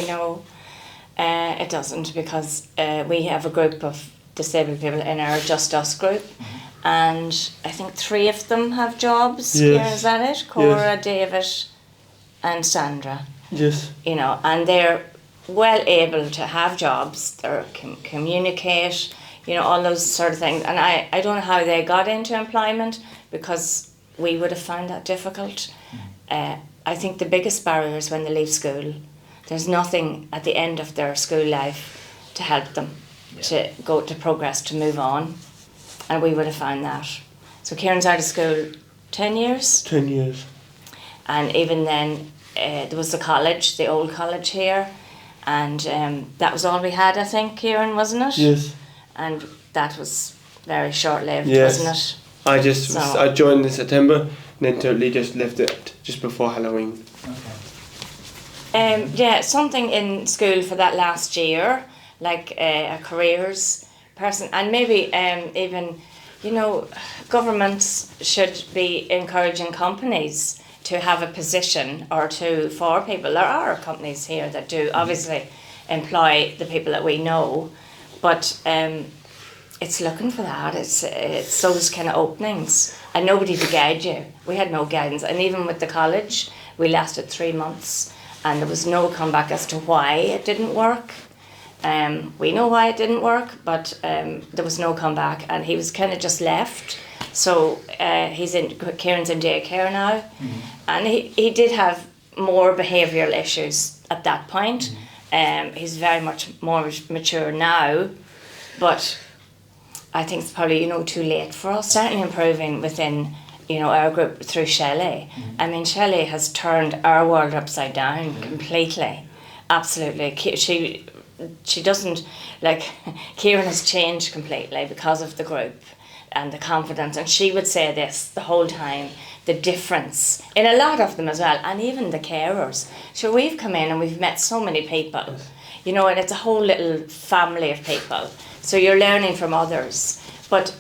No, it doesn't, because we have a group of disabled people in our Just Us group, and I think 3 of them have jobs. Yes. Kieran, is that it? Cora, Yes. David and Sandra. Yes. You know, and they're well able to have jobs, they can communicate, you know, all those sort of things. And I don't know how they got into employment, because we would have found that difficult. I think the biggest barrier is when they leave school. There's nothing at the end of their school life to help them to go to progress, to move on. And we would have found that. So Kieran's out of school 10 years. 10 years. And even then, there was the college, the old college here. And that was all we had, I think, Kieran, wasn't it? Yes. And that was very short-lived, Yes. wasn't it? I joined in September and then totally just left it just before Halloween. Yeah, something in school for that last year, like a careers person, and maybe even, you know, governments should be encouraging companies to have a position or two for people. There are companies here that do obviously employ the people that we know, but it's looking for that. It's those kind of openings, and nobody to guide you. We had no guidance, and even with the college, we lasted 3 months, and there was no comeback as to why it didn't work. We know why it didn't work, but there was no comeback, and he was kind of just left. So Kieran's in daycare now, and he did have more behavioural issues at that point. He's very much more mature now, but I think it's probably, you know, too late for us. Certainly improving within, you know, our group through Shelley. I mean, Shelley has turned our world upside down completely. Absolutely. She doesn't, like, Kieran has changed completely because of the group and the confidence, and she would say this the whole time, the difference in a lot of them as well, and even the carers. So we've come in and we've met so many people, you know, and it's a whole little family of people. So you're learning from others, but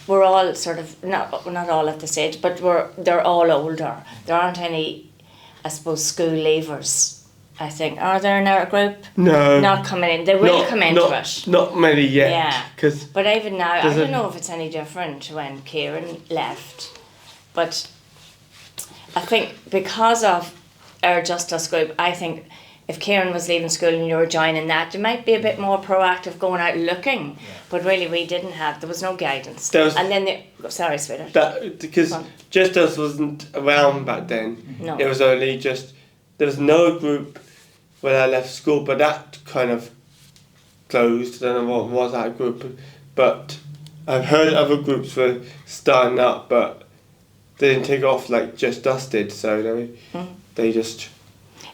we're all sort of, not all at this age, but they're all older. There aren't any, I suppose, school leavers, I think. Are there in our group? No. Not coming in. They will come into it. Not many yet. Yeah. But even now, I don't know if it's any different when Kieran left. But I think because of our Just Us group, I think if Kieran was leaving school and you were joining that, you might be a bit more proactive going out looking. Yeah. But really we didn't have, there was no guidance. And then, sorry, sweetheart. Because Just Us wasn't around back then. No. It was only just, there was no group when I left school, but that kind of closed. I don't know what was that group. But I've heard other groups were starting up, but they didn't take off like Just Us did. So they just...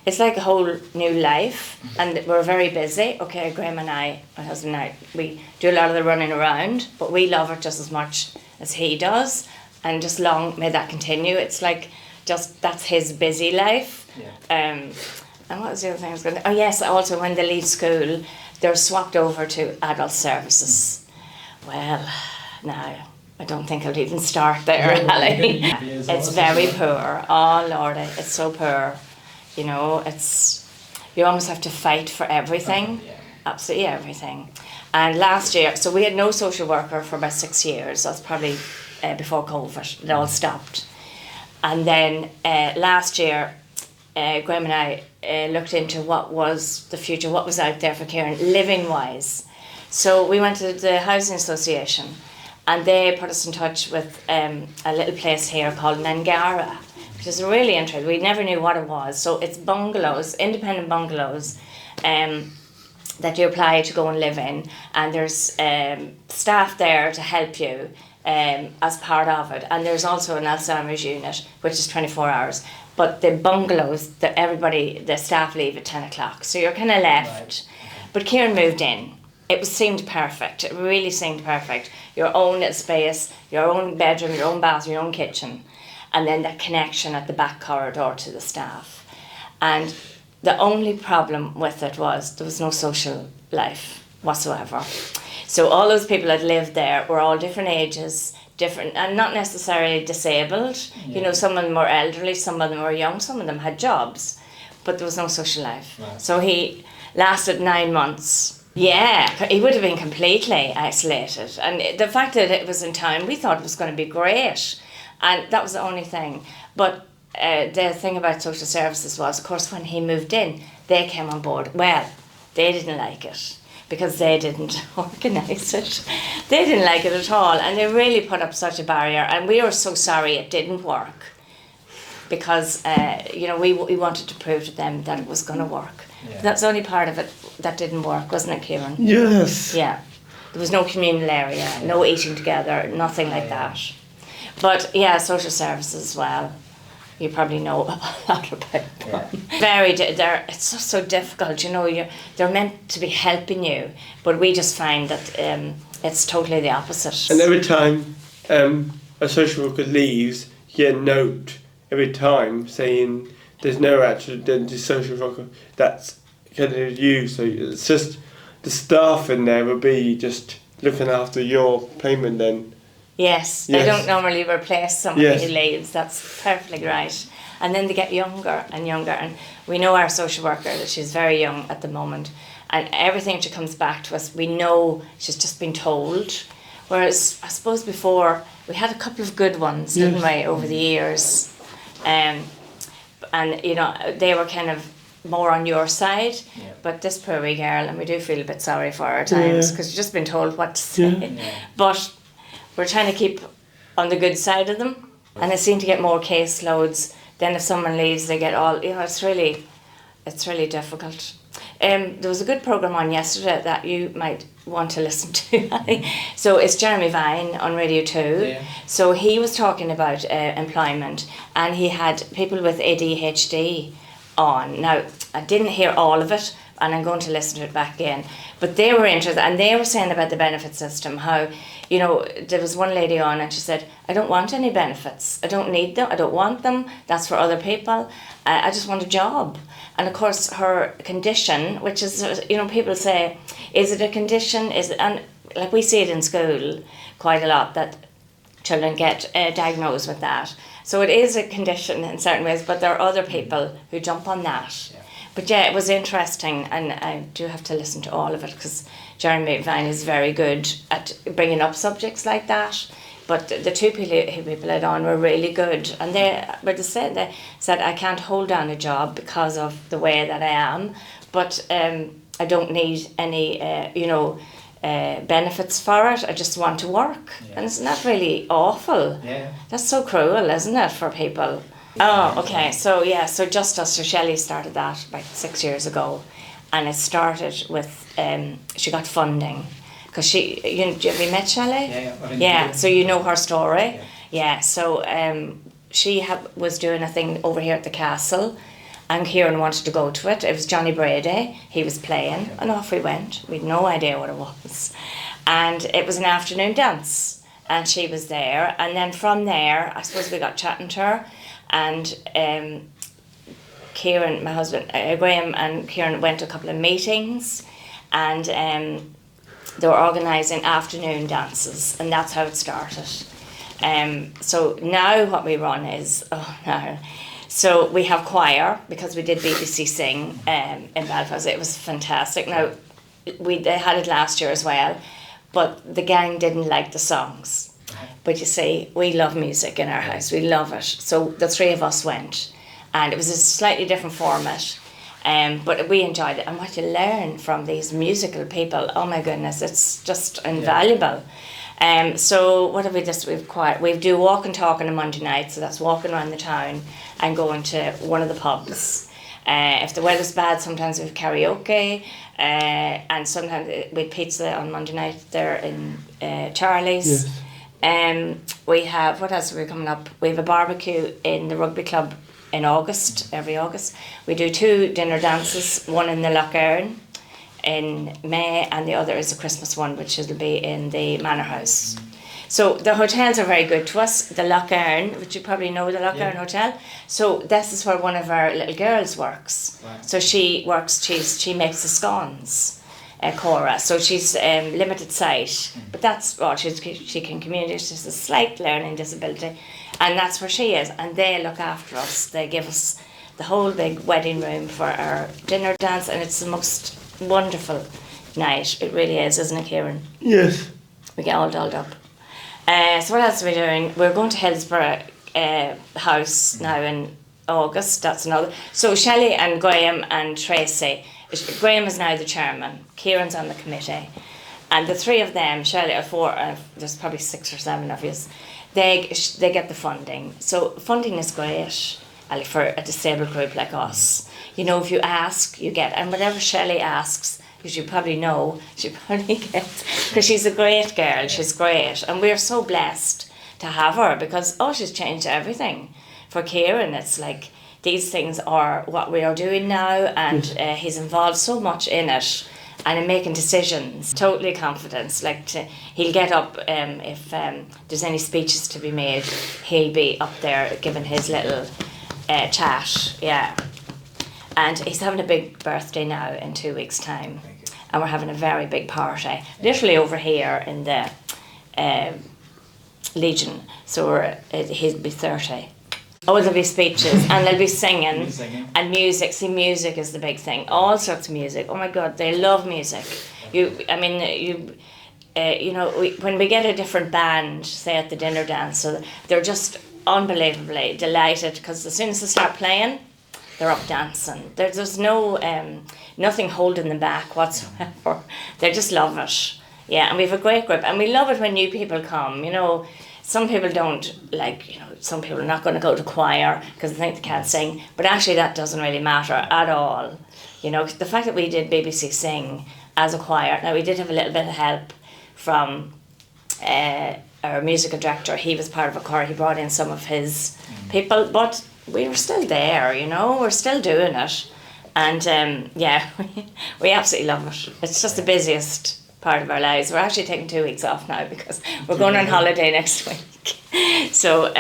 It's like a whole new life, and we're very busy. Okay, Graham and I, my husband and I, we do a lot of the running around, but we love it just as much as he does, and just long may that continue. It's like just that's his busy life. Yeah. And what was the other thing I was going to... Oh yes, also when they leave school, they're swapped over to adult services. Well, now, I don't think I'll even start there, Ali. It's very poor. Oh Lordy, it's so poor. You know, you almost have to fight for everything, absolutely everything. And last year, so we had no social worker for about 6 years. That's probably before COVID. It all stopped. And then last year, Graham and I looked into what was the future, what was out there for Kieran, living-wise. So we went to the Housing Association, and they put us in touch with a little place here called Nangara, which is really interesting. We never knew what it was. So it's bungalows, independent bungalows, that you apply to go and live in, and there's staff there to help you as part of it. And there's also an Alzheimer's unit, which is 24 hours. But the bungalows, the staff leave at 10 o'clock. So you're kind of left. Right. But Kieran moved in. It seemed perfect. It really seemed perfect. Your own little space, your own bedroom, your own bath, your own kitchen. And then that connection at the back corridor to the staff. And the only problem with it was there was no social life whatsoever. So all those people that lived there were all different ages, different, and not necessarily disabled. Yeah. You know, some of them were elderly, some of them were young, some of them had jobs. but there was no social life. Right. So he lasted 9 months. Yeah, he would have been completely isolated. And the fact that it was in town, we thought it was going to be great. And that was the only thing. But the thing about social services was, of course, when he moved in, they came on board. Well, they didn't like it because they didn't organise it. They didn't like it at all. And they really put up such a barrier. And we were so sorry it didn't work because, we wanted to prove to them that it was going to work. Yeah. That's the only part of it that didn't work, wasn't it, Kieran? Yes. Yeah. There was no communal area, no eating together, nothing like that. But yeah, social services as well. You probably know a lot about them. Yeah. It's just so difficult, they're meant to be helping you, but we just find that it's totally the opposite. And every time a social worker leaves, you get a note every time saying there's no actual the social worker that's kind of you. So it's just the staff in there will be just looking after your payment then. Yes, they don't normally replace somebody who leaves. That's perfectly right. And then they get younger and younger. And we know our social worker, that she's very young at the moment. And everything she comes back to us, we know she's just been told. Whereas I suppose before, we had a couple of good ones, didn't we, over the years. And, they were kind of more on your side. Yeah. But this poor wee girl, and we do feel a bit sorry for her at times, because she's just been told what to say. Yeah. But we're trying to keep on the good side of them, and they seem to get more caseloads. Then if someone leaves, they get all, it's really difficult. There was a good programme on yesterday that you might want to listen to. So it's Jeremy Vine on Radio 2. Yeah. So he was talking about employment, and he had people with ADHD on. Now, I didn't hear all of it, and I'm going to listen to it back again. But they were interested, and they were saying about the benefit system, how, there was one lady on and she said, I don't want any benefits. I don't need them. I don't want them. That's for other people. I just want a job. And of course, her condition, which is, people say, is it a condition? And like we see it in school quite a lot, that children get diagnosed with that. So it is a condition in certain ways, but there are other people who jump on that. Yeah. But yeah, it was interesting, and I do have to listen to all of it because Jeremy Vine is very good at bringing up subjects like that. But the two people had on were really good, and they said I can't hold down a job because of the way that I am, but I don't need any benefits for it. I just want to work, and isn't that really awful? Yeah. That's so cruel, isn't it, for people? Oh, okay. So Just Us, so Shelley started that about 6 years ago, and it started with she got funding because have you met Shelley? Yeah. So you know her story. Yeah. So she was doing a thing over here at the castle, and Kieran wanted to go to it. It was Johnny Brady. He was playing, and off we went. We had no idea what it was, and it was an afternoon dance, and she was there. And then from there, I suppose we got chatting to her. And Kieran, my husband, Graham and Kieran went to a couple of meetings, and they were organising afternoon dances, and that's how it started. So now what we run is, so we have choir, because we did BBC Sing in Belfast. It was fantastic. Now, they had it last year as well, but the gang didn't like the songs. But you see, we love music in our house. We love it. So the three of us went, and it was a slightly different format, but we enjoyed it. And what you learn from these musical people, oh my goodness, it's just invaluable. So what have we just? We do walk and talk on a Monday night. So that's walking around the town and going to one of the pubs. If the weather's bad, sometimes we have karaoke, and sometimes we have pizza on Monday night there in Charlie's. Yes. We have, what else are we coming up? We have a barbecue in the rugby club in August, every August. We do 2 dinner dances, one in the Loch Earn in May, and the other is a Christmas one, which will be in the Manor House. So the hotels are very good to us. The Loch Earn, which you probably know, the Loch Earn Hotel. So this is where one of our little girls works. Right. So she makes the scones. Cora, so she's limited sight, but that's what she can communicate. She's a slight learning disability, and that's where she is. And they look after us. They give us the whole big wedding room for our dinner dance, and it's the most wonderful night. It really is, isn't it, Kieran? Yes. We get all dolled up. So what else are we doing? We're going to Hillsborough House now in August. That's another. So Shelley and Graham and Tracy. Graham is now the chairman. Kieran's on the committee. And the three of them, Shelley, are four, there's probably 6 or 7 of us, they get the funding. So funding is great for a disabled group like us. You know, if you ask, you get. And whatever Shelley asks, as you probably know, she probably gets. Because she's a great girl, she's great. And we're so blessed to have her because, she's changed everything. For Kieran, it's like these things are what we are doing now, and he's involved so much in it and in making decisions. Totally confidence. He'll get up if there's any speeches to be made, he'll be up there giving his little chat. Yeah. And he's having a big birthday now in 2 weeks' time. And we're having a very big party, literally over here in the Legion. So he'll be 30. Oh, there'll be speeches and there'll be singing and music. See, music is the big thing. All sorts of music. Oh my God, they love music. When we get a different band, say at the dinner dance, so they're just unbelievably delighted because as soon as they start playing, they're up dancing. There's no nothing holding them back whatsoever. They just love it. Yeah, and we have a great group, and we love it when new people come. You know, some people don't some people are not going to go to choir because they think they can't sing, but actually that doesn't really matter at all. You know, the fact that we did BBC Sing as a choir, now we did have a little bit of help from our musical director. He was part of a choir, he brought in some of his people, but we were still there, you know, we're still doing it. And we absolutely love it. It's just the busiest part of our lives. We're actually taking 2 weeks off now because we're going on holiday next week. So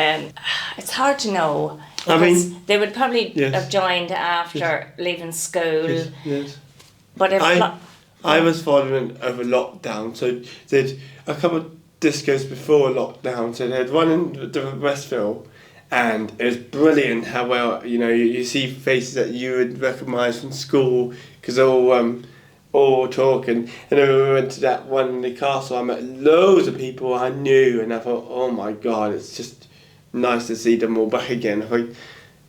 it's hard to know. They would probably have joined after leaving school. Yes. But if I was following over lockdown, so there'd a couple of discos before lockdown. So they had one in the Westville, and it was brilliant how well you see faces that you would recognise from school because all talking. And then we went to that one in the castle. I met loads of people I knew, and I thought, oh my God, it's just nice to see them all back again. I think,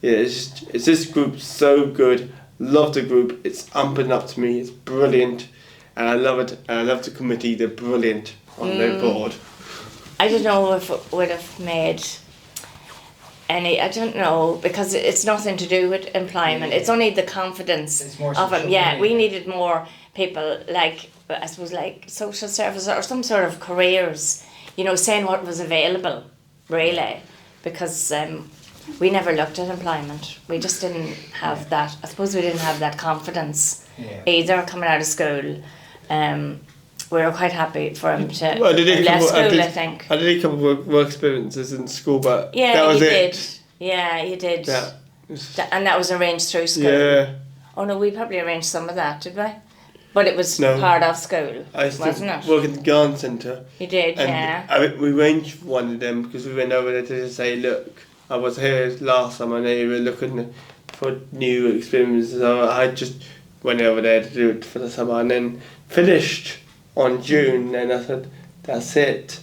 it's this group so good. Love the group. It's up and up to me. It's brilliant, and I love it. And I love the committee. They're brilliant on their board. I don't know if it would have made any. I don't know, because it's nothing to do with employment. It's only the confidence of them. Yeah, we needed more people like social services or some sort of careers. Saying what was available, really, because we never looked at employment. We just didn't have that. I suppose we didn't have that confidence either coming out of school. We were quite happy for him to left school, I think. I did a couple of work experiences in school, but yeah, that was you it. Did. Yeah, you did. Yeah. And that was arranged through school. Yeah. Oh no, we probably arranged some of that, did we? But it was part of school, wasn't it? Work at the garden centre. You did, and we arranged one of them because we went over there to say, look, I was here last time and they were looking for new experiences. So I just went over there to do it for the summer and then finished on June, and I said, that's it.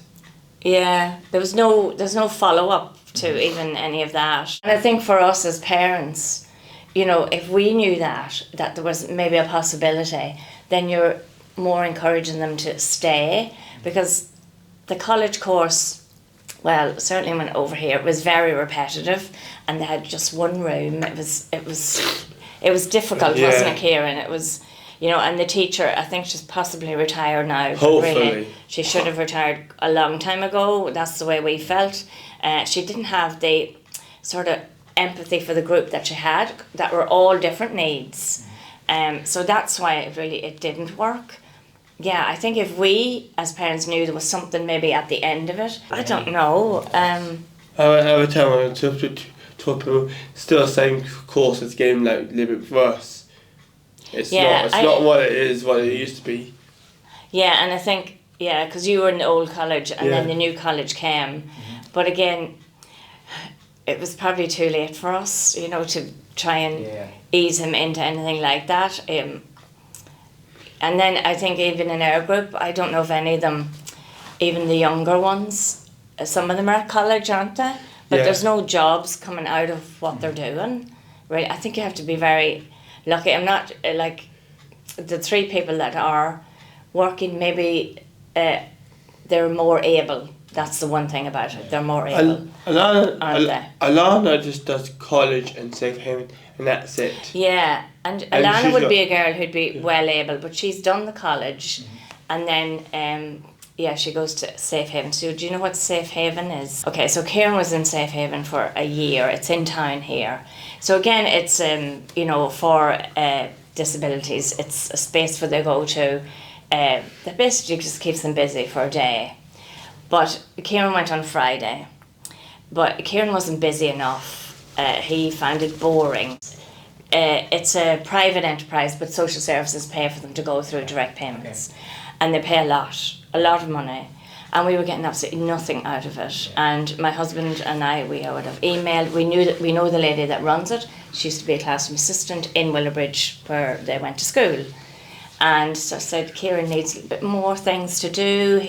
Yeah, there's no follow-up to even any of that. And I think for us as parents, if we knew that there was maybe a possibility, then you're more encouraging them to stay, because the college course, well, certainly when over here, it was very repetitive, and they had just one room. It was difficult, wasn't it, Kieran? It was, and the teacher, I think she's possibly retired now. Hopefully. Really, she should have retired a long time ago. That's the way we felt. She didn't have the sort of empathy for the group that she had, that were all different needs. So that's why it didn't work. Yeah, I think if we as parents knew there was something maybe at the end of it, I don't know. Every time I talk to people, still the same course is getting a little bit worse. It's not what it used to be. Yeah, and I think, because you were in the old college and then the new college came. But again, it was probably too late for us, you know, to try and ease him into anything like that. And then I think even in our group, I don't know if any of them, even the younger ones, some of them are at college, aren't they? But there's no jobs coming out of what they're doing. Right? I think you have to be very lucky. I'm not like the 3 people that are working, maybe they're more able. That's the one thing about it. They're more able. Alana just does college and Safe Haven, and that's it. Yeah, and Alana would be a girl who'd be well able, but she's done the college, and then she goes to Safe Haven. So do you know what Safe Haven is? Okay, so Kieran was in Safe Haven for a year. It's in town here. So again, it's you know, for disabilities. It's a space where they go to. That basically just keeps them busy for a day. But Kieran went on Friday. But Kieran wasn't busy enough. He found it boring. It's a private enterprise, but social services pay for them to go through direct payments. Okay. And they pay a lot of money. And we were getting absolutely nothing out of it. And my husband and I, we would have emailed. We know the lady that runs it. She used to be a classroom assistant in Willowbridge, where they went to school. And so I said, Kieran needs a bit more things to do.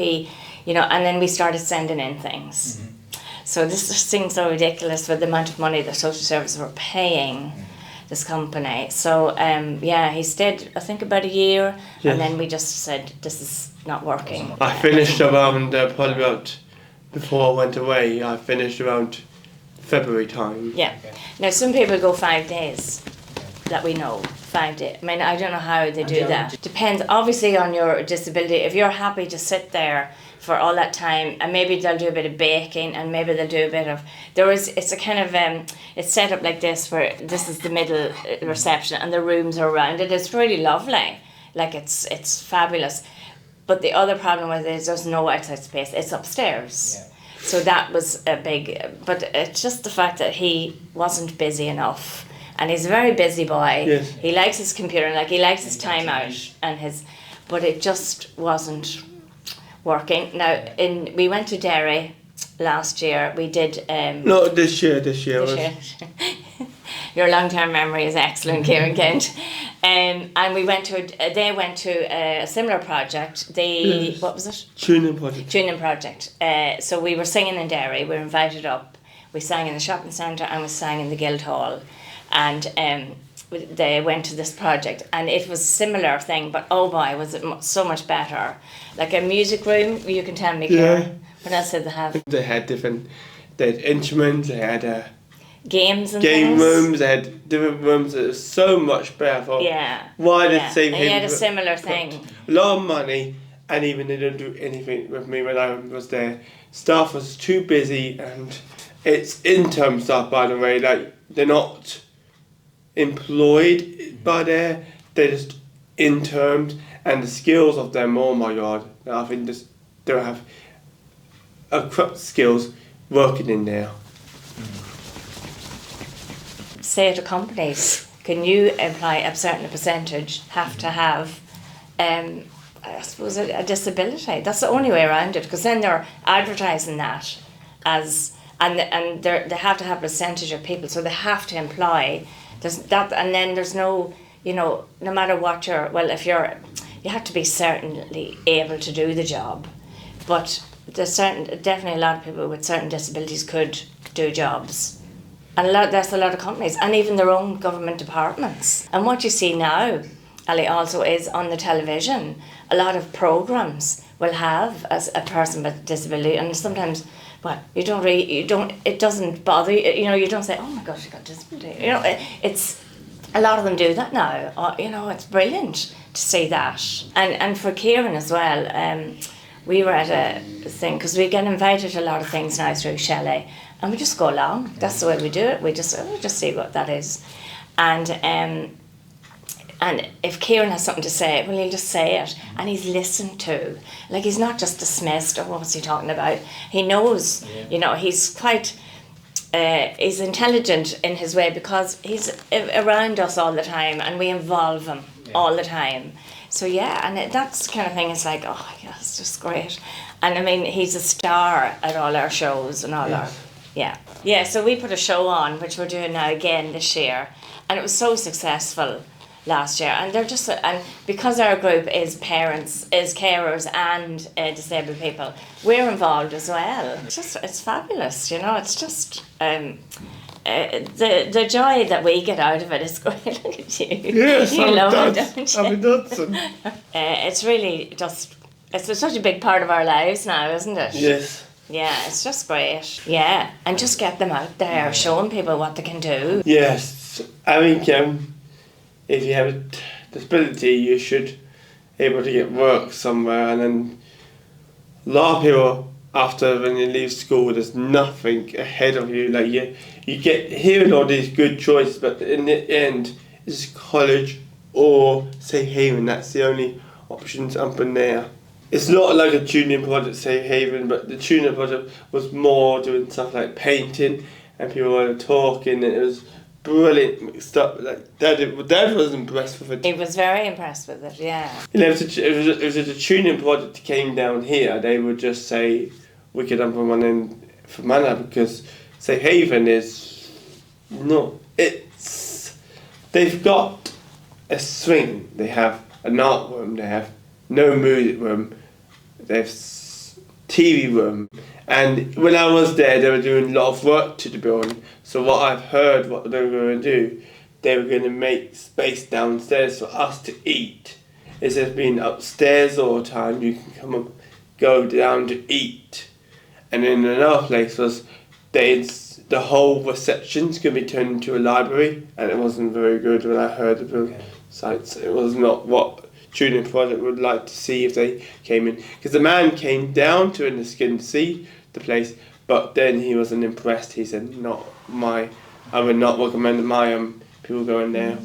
And then we started sending in things. Mm-hmm. So this just seems so ridiculous for the amount of money the social services were paying this company. So he stayed, I think, about a year, and then we just said, this is not working. I finished around, probably about, before I went away, I finished around February time. Yeah. Okay. Now some people go 5 days, that we know. 5 days. I mean, I don't know how they do that. Depends obviously on your disability. If you're happy to sit there for all that time, and maybe they'll do a bit of baking, and maybe they'll do a bit of, it's a kind of, it's set up like this, where this is the middle reception and the rooms are around it. It's really lovely. Like it's fabulous. But the other problem with it is there's no outside space. It's upstairs. Yeah. So that was a big, but it's just the fact that he wasn't busy enough. And he's a very busy boy. Yes. He likes his computer, like he likes his time out but it just wasn't working. Now we went to Derry last year. We did no, this year. Your long-term memory is excellent, Kieran Kent. And they went to a similar project. What was it? Tuning project. So we were singing in Derry. We were invited up. We sang in the shopping centre and we sang in the Guildhall. And they went to this project, and it was a similar thing, but oh boy, was it so much better. Like a music room, you can tell me, Kieran. What else did they have? They had instruments, they had games and game things. Rooms, they had different rooms. It was so much better. Why did Save Haven? He had a similar thing. A lot of money, and even they didn't do anything with me when I was there. Staff was too busy, and it's interim staff, by the way. Like, they're not employed by there, they're just interned, and the skills of them, oh my god, I think just don't have corrupt skills working in there. Say to companies, can you imply a certain percentage have to have I suppose a disability? That's the only way around it, because then they're advertising that as and they have to have a percentage of people, so they have to employ. There's that, and then there's no, no matter what you have to be certainly able to do the job, but there's definitely a lot of people with certain disabilities could do jobs, and there's a lot of companies, and even their own government departments. And what you see now, Ali, also is on the television, a lot of programs will have as a person with disability, and sometimes, it doesn't bother you, you don't say, oh my gosh, you got disability. It's, a lot of them do that now. It's brilliant to see that. And for Kieran as well, we were at a thing, because we get invited to a lot of things now through Shelley, and we just go along. That's the way we do it. We just see what that is. And if Kieran has something to say, well, he'll just say it, and he's listened to. Like, he's not just dismissed, or what was he talking about? He knows, he's quite, he's intelligent in his way, because he's around us all the time, and we involve him all the time. So and that's the kind of thing, it's like, oh yeah, it's just great. And I mean, he's a star at all our shows and all our Yeah, so we put a show on, which we're doing now again this year, and it was so successful last year. And they're just, and because our group is parents, is carers and disabled people, we're involved as well. It's fabulous, you know, it's just, the joy that we get out of it is great. Look at you. Yes, You I'm love it, nuts. don't you? I'm nuts. It's really just, it's such a big part of our lives now, isn't it? Yes. Yeah, it's just great. Yeah, and just get them out there, showing people what they can do. Yes, I think if you have a disability, you should be able to get work somewhere, and then a lot of people, after when you leave school, there's nothing ahead of you. Like you get hearing all these good choices, but in the end, it's college or Safe Haven. That's the only options up in there. It's not like a junior project, Safe Haven, but the junior project was more doing stuff like painting, and people were talking, and it was brilliant stuff. Like Dad was impressed with it. He was very impressed with it, yeah. You know, it was a tuning project that came down here. They would just say we could have one in for Manor, because Safe Haven is not. They've got a swing. They have an art room. They have no music room. They have TV room. And when I was there, they were doing a lot of work to the building. So what I've heard, what they were going to do, they were going to make space downstairs for us to eat. Instead of being upstairs all the time, you can come up, go down to eat. And then another place was the whole reception's going to be turned into a library, and it wasn't very good when I heard the building sites. It was not what Junior Project would like to see if they came in, because the man came down to in the skin to see the place, but then he wasn't impressed. He said, I would not recommend my people going there.